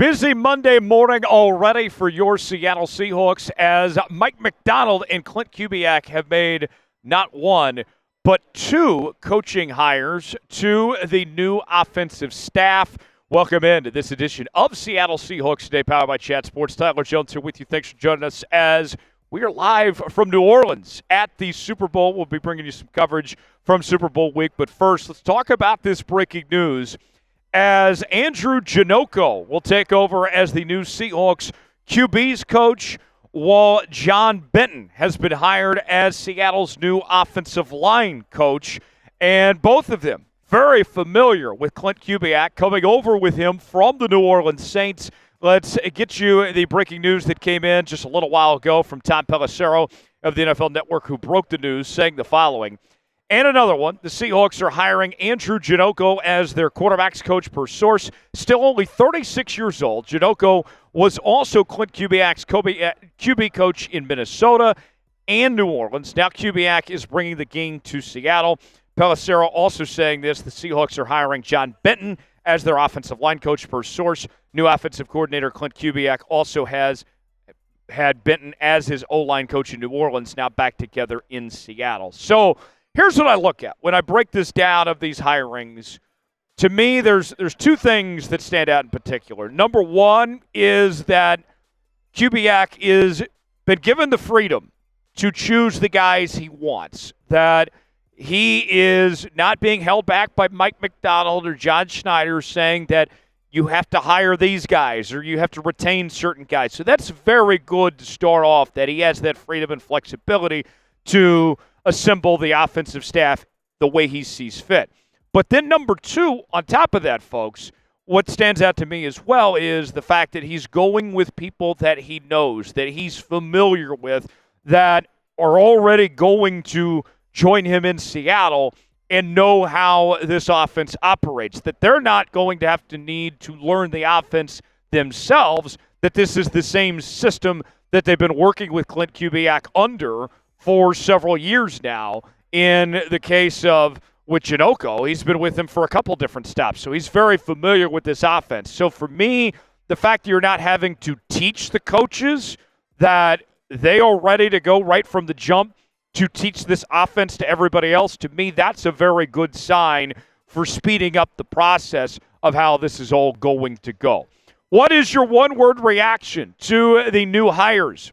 Busy Monday morning already for your Seattle Seahawks as Mike Macdonald and Klint Kubiak have made not one, but two coaching hires to the new offensive staff. Welcome into this edition of Seattle Seahawks Today, powered by Chat Sports. Tyler Jones here with you. Thanks for joining us as we are live from New Orleans at the Super Bowl. We'll be bringing you some coverage from Super Bowl week. But first, let's talk about this breaking news as Andrew Janocko will take over as the new Seahawks QB's coach, while John Benton has been hired as Seattle's new offensive line coach. And both of them very familiar with Klint Kubiak, coming over with him from the New Orleans Saints. Let's get you the breaking news that came in just a little while ago from Tom Pelissero of the NFL Network, who broke the news, saying the following. And another one, the Seahawks are hiring Andrew Janocko as their quarterbacks coach per source. Still only 36 years old. Janocko was also Klint Kubiak's QB coach in Minnesota and New Orleans. Now Kubiak is bringing the game to Seattle. Pelissero also saying this, the Seahawks are hiring John Benton as their offensive line coach per source. New offensive coordinator Klint Kubiak also has had Benton as his O-line coach in New Orleans, now back together in Seattle. So here's what I look at when I break this down of these hirings. To me, there's two things that stand out in particular. Number one is that Kubiak is been given the freedom to choose the guys he wants, that he is not being held back by Mike Macdonald or John Schneider saying that you have to hire these guys or you have to retain certain guys. So that's very good to start off, that he has that freedom and flexibility to assemble the offensive staff the way he sees fit. But then number two, on top of that, folks, what stands out to me as well is the fact that he's going with people that he knows, that he's familiar with, that are already going to join him in Seattle and know how this offense operates, that they're not going to have to need to learn the offense themselves, that this is the same system that they've been working with Klint Kubiak under for several years now. In the case of with Janocko, he's been with him for a couple different stops, so he's very familiar with this offense. So for me, the fact that you're not having to teach the coaches, that they are ready to go right from the jump to teach this offense to everybody else, to me, that's a very good sign for speeding up the process of how this is all going to go. What is your one-word reaction to the new hires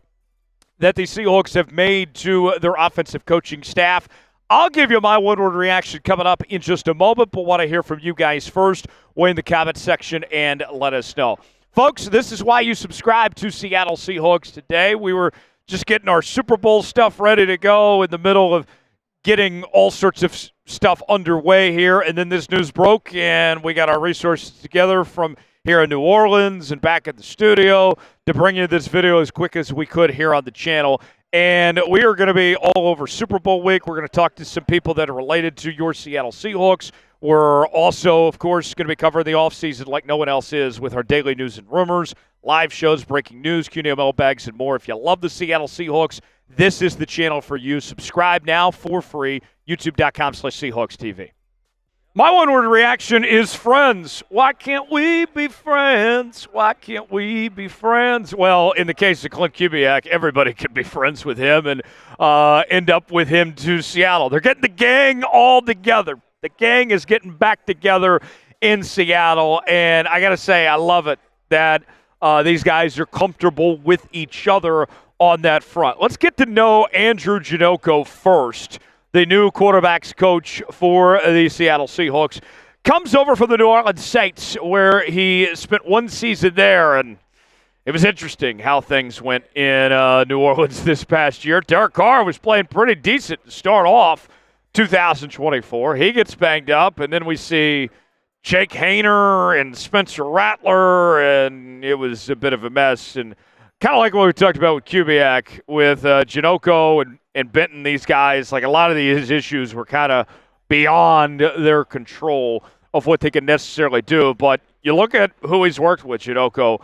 that the Seahawks have made to their offensive coaching staff? I'll give you my one-word reaction coming up in just a moment, but want to hear from you guys first. Weigh in the comment section and let us know. Folks, this is why you subscribe to Seattle Seahawks Today. We were just getting our Super Bowl stuff ready to go in the middle of getting all sorts of stuff underway here, and then this news broke, and we got our resources together from here in New Orleans and back at the studio to bring you this video as quick as we could here on the channel. And we are going to be all over Super Bowl week. We're going to talk to some people that are related to your Seattle Seahawks. We're also, of course, going to be covering the offseason like no one else is with our daily news and rumors, live shows, breaking news, Q&A mailbags, and more. If you love the Seattle Seahawks, this is the channel for you. Subscribe now for free, youtube.com/SeahawksTV. My one-word reaction is friends. Why can't we be friends? Why can't we be friends? Well, in the case of Klint Kubiak, everybody can be friends with him and end up with him to Seattle. They're getting the gang all together. The gang is getting back together in Seattle, and I got to say, I love it that these guys are comfortable with each other on that front. Let's get to know Andrew Janocko first, the new quarterbacks coach for the Seattle Seahawks. Comes over from the New Orleans Saints, where he spent one season there, and it was interesting how things went in New Orleans this past year. Derek Carr was playing pretty decent to start off 2024. He gets banged up, and then we see Jake Haener and Spencer Rattler, and it was a bit of a mess. And kind of like what we talked about with Kubiak, with Janocko and Benton, these guys, like a lot of these issues were kind of beyond their control of what they can necessarily do. But you look at who he's worked with, Janocko.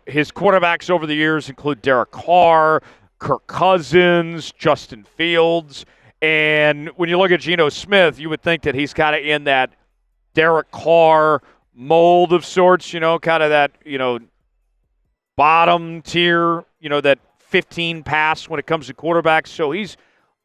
His quarterbacks over the years include Derek Carr, Kirk Cousins, Justin Fields. And when you look at Geno Smith, you would think that he's kind of in that Derek Carr, mold of sorts, kind of that, bottom tier, that 15 pass when it comes to quarterbacks. So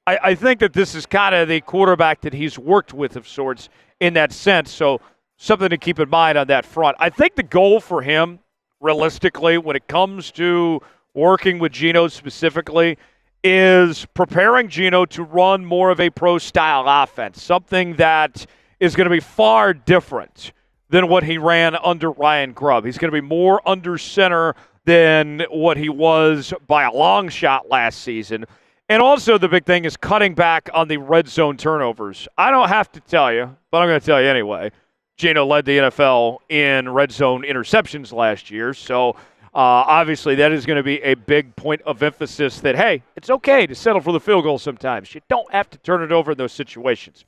I think that this is kind of the quarterback that he's worked with of sorts in that sense. So something to keep in mind on that front. I think the goal for him, realistically, when it comes to working with Geno specifically, is preparing Geno to run more of a pro-style offense, something that is going to be far different than what he ran under Ryan Grubb. He's going to be more under center than what he was by a long shot last season. And also the big thing is cutting back on the red zone turnovers. I don't have to tell you, but I'm going to tell you anyway. Geno led the NFL in red zone interceptions last year, so obviously that is going to be a big point of emphasis that, hey, it's okay to settle for the field goal sometimes. You don't have to turn it over in those situations.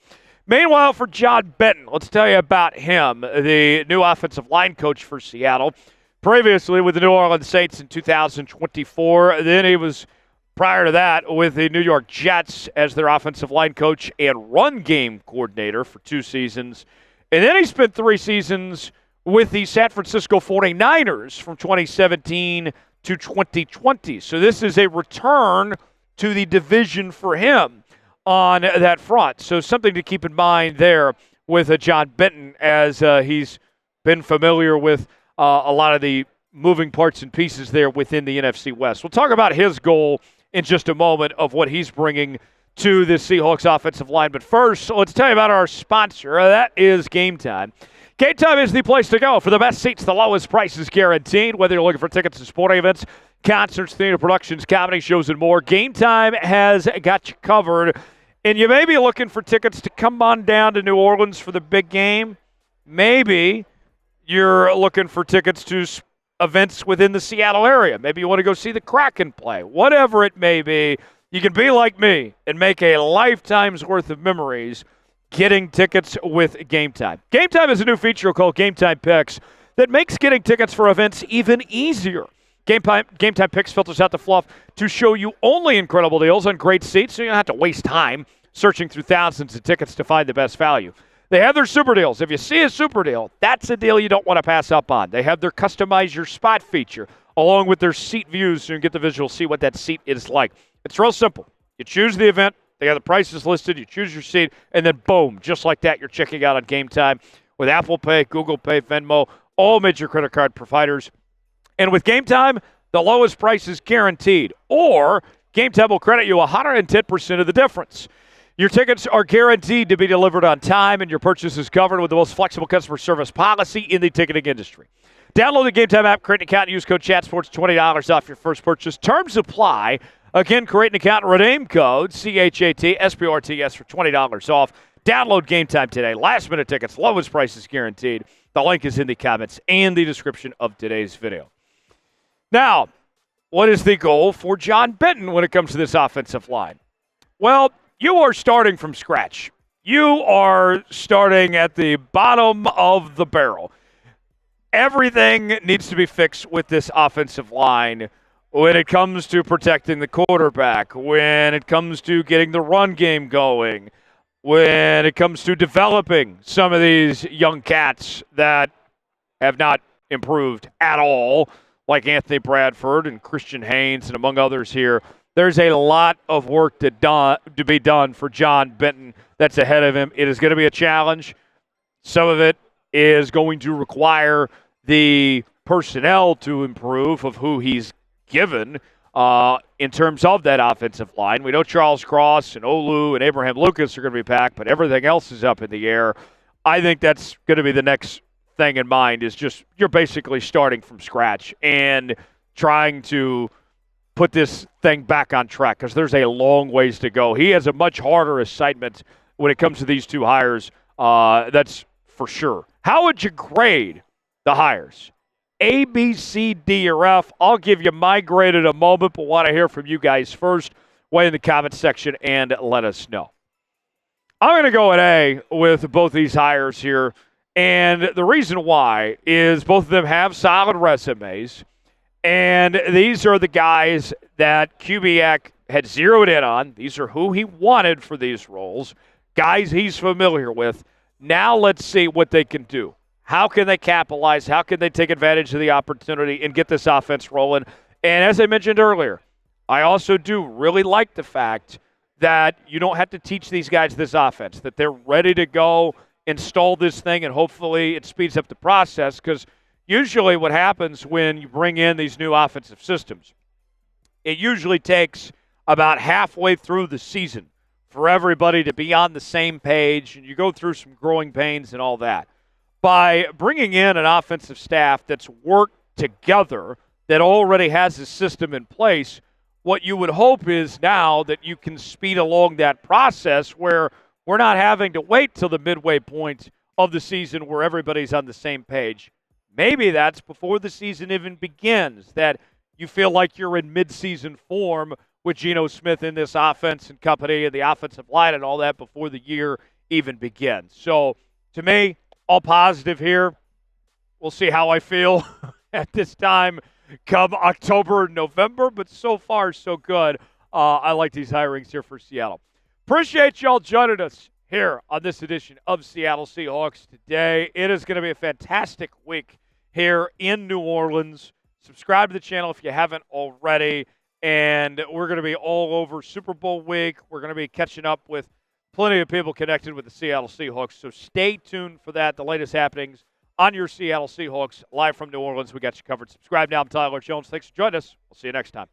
Meanwhile, for John Benton, let's tell you about him, the new offensive line coach for Seattle. Previously with the New Orleans Saints in 2024. Then he was, prior to that, with the New York Jets as their offensive line coach and run game coordinator for 2 seasons. And then he spent 3 seasons with the San Francisco 49ers from 2017 to 2020. So this is a return to the division for him on that front. So something to keep in mind there with John Benton, as he's been familiar with a lot of the moving parts and pieces there within the NFC West. We'll talk about his goal in just a moment of what he's bringing to the Seahawks offensive line. But first, let's tell you about our sponsor. That is Game Time. Game Time is the place to go for the best seats, the lowest prices guaranteed. Whether you're looking for tickets to sporting events, concerts, theater productions, comedy shows, and more, Game Time has got you covered. And you may be looking for tickets to come on down to New Orleans for the big game. Maybe you're looking for tickets to events within the Seattle area. Maybe you want to go see the Kraken play. Whatever it may be, you can be like me and make a lifetime's worth of memories getting tickets with Game Time. Game Time is a new feature called Game Time Picks that makes getting tickets for events even easier. Game Time Picks filters out the fluff to show you only incredible deals on great seats, so you don't have to waste time searching through thousands of tickets to find the best value. They have their super deals. If you see a super deal, that's a deal you don't want to pass up on. They have their customize your spot feature along with their seat views so you can get the visual, see what that seat is like. It's real simple. You choose the event, they have the prices listed, you choose your seat, and then boom, just like that, you're checking out on Game Time with Apple Pay, Google Pay, Venmo, all major credit card providers. And with Game Time, the lowest price is guaranteed, or Game Time will credit you 110% of the difference. Your tickets are guaranteed to be delivered on time, and your purchase is covered with the most flexible customer service policy in the ticketing industry. Download the Game Time app, create an account, and use code ChatSports, $20 off your first purchase. Terms apply. Again, create an account and redeem code CHATSPORTS for $20 off. Download Game Time today. Last-minute tickets, lowest prices guaranteed. The link is in the comments and the description of today's video. Now, what is the goal for John Benton when it comes to this offensive line? Well, you are starting from scratch. You are starting at the bottom of the barrel. Everything needs to be fixed with this offensive line when it comes to protecting the quarterback, when it comes to getting the run game going, when it comes to developing some of these young cats that have not improved at all, like Anthony Bradford and Christian Haynes and among others here. There's a lot of work to be done for John Benton that's ahead of him. It is going to be a challenge. Some of it is going to require the personnel to improve of who he's given in terms of that offensive line. We know Charles Cross and Olu and Abraham Lucas are going to be packed, but everything else is up in the air. I think that's going to be the next thing in mind, is just you're basically starting from scratch and trying to put this thing back on track, because there's a long ways to go. He has a much harder assignment when it comes to these two hires, that's for sure. How would you grade the hires? A, B, C, D, or F? I'll give you my grade in a moment, but want to hear from you guys first. Weigh in the comments section and let us know. I'm going to go an A with both these hires here, and the reason why is both of them have solid resumes, and these are the guys that Kubiak had zeroed in on. These are who he wanted for these roles, guys he's familiar with. Now let's see what they can do. How can they capitalize? How can they take advantage of the opportunity and get this offense rolling? And as I mentioned earlier, I also do really like the fact that you don't have to teach these guys this offense, that they're ready to go install this thing, and hopefully it speeds up the process, because usually what happens when you bring in these new offensive systems, it usually takes about halfway through the season for everybody to be on the same page, and you go through some growing pains and all that. By bringing in an offensive staff that's worked together, that already has a system in place, what you would hope is now that you can speed along that process where we're not having to wait till the midway point of the season where everybody's on the same page. Maybe that's before the season even begins, that you feel like you're in midseason form with Geno Smith in this offense and company and the offensive line and all that before the year even begins. So, to me, all positive here. We'll see how I feel at this time come October and November, but so far, so good. I like these hirings here for Seattle. Appreciate y'all joining us here on this edition of Seattle Seahawks Today. It is going to be a fantastic week here in New Orleans. Subscribe to the channel if you haven't already. And we're going to be all over Super Bowl week. We're going to be catching up with plenty of people connected with the Seattle Seahawks. So stay tuned for that, the latest happenings on your Seattle Seahawks live from New Orleans. We got you covered. Subscribe now. I'm Tyler Jones. Thanks for joining us. We'll see you next time.